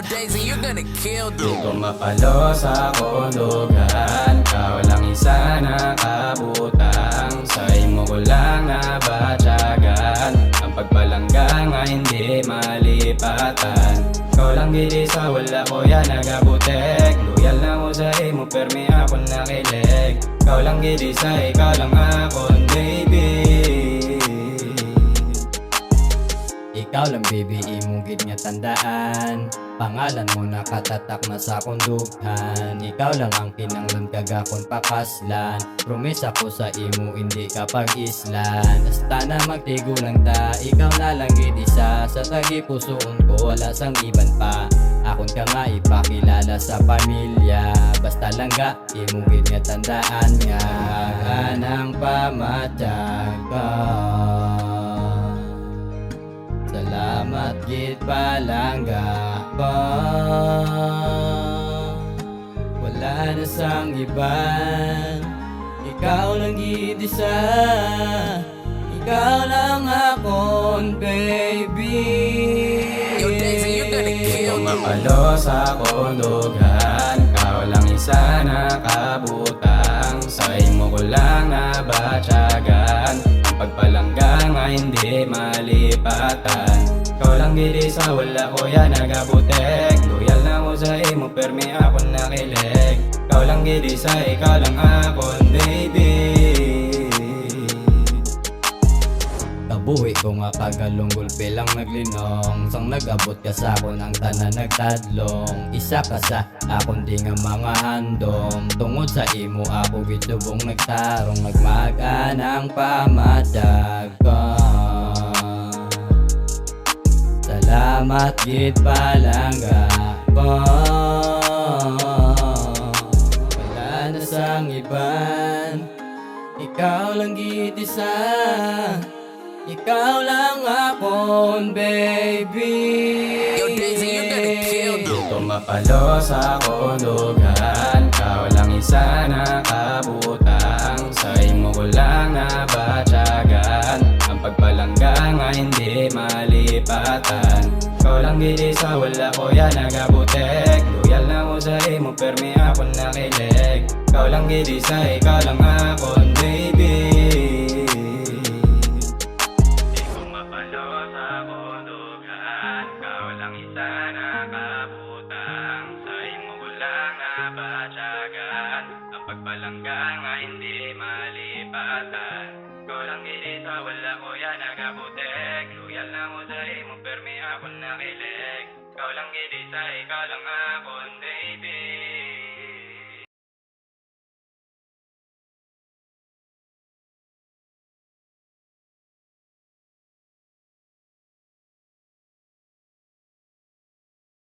Daisy, you're gonna kill Di ko mapalo sa kulugan, ikaw lang isa na kabutang. Sa imo ko lang nabatyagan, ang pagpalangga nga hindi malipatan. Ikaw lang gili sa wala ko yan nagabutek. Loyal na ko sa imo permi akong nakilig. Ikaw lang gili sa ikaw lang akong baby. Ikaw lang baby, imong gid nga tandaan. Pangalan mo nakatatak na sa kundughan. Ikaw lang ang kinanglan kagakon pakaslan. Promise ako sa imo hindi ka pag-islan. Hasta na magtigulang ta, ikaw na lang gid isa. Sa tagi pusoon ko wala sang iban pa. Akon ka nga ipakilala sa pamilya. Basta lang ga, imo gid nga tandaan nga anang pamatyaga. Salamat gid palangga pa. Wala na sang iban. Ikaw lang gid isa. Ikaw lang akon baby. Yo Daisy, you're gonna kill me. Mapalo sa kulugan, ikaw lang isa na kabutang. Sa imo ko lang nabatyagan, ang pagpalangga nga hindi malipatan. Ikaw lang gili sa wala ko yan nagabutek. Loyal na ko sa imo permi akong nakilig. Ikaw lang gili sa ikaw lang akong baby. Kabuhi ko nga kagalong gulpe lang naglinong. Sang nagabot ka sa akon ang tanan nagtadlong. Isa ka sa akon di nga mga handom. Tungod sa imo ako gitubong nagtarong. Nagmaganang pamatag ka. Salamat gid palangga pa. Wala na sang iban. Ikaw lang gid isa. Ikaw lang akon baby. Yo Daisy, you're gonna kill me. Di ko mapalo sa kulugan, ikaw lang isa na kabutang. Sa imo ko lang nabatyagan, ang pagpalangga nga hindi malipatan. Ikaw lang gili sa wala ko yan nagabutek. Loyal na ko sa imo permi akong nakilig. Ikaw lang gili sa ikaw lang akon baby. Ang pagpalangga nga hindi malipatan. Ikaw lang gili sa wala ko yan nagabutek. Loyal na ko sa imo permi akong nakilig. Ikaw lang gili sa ikaw lang akong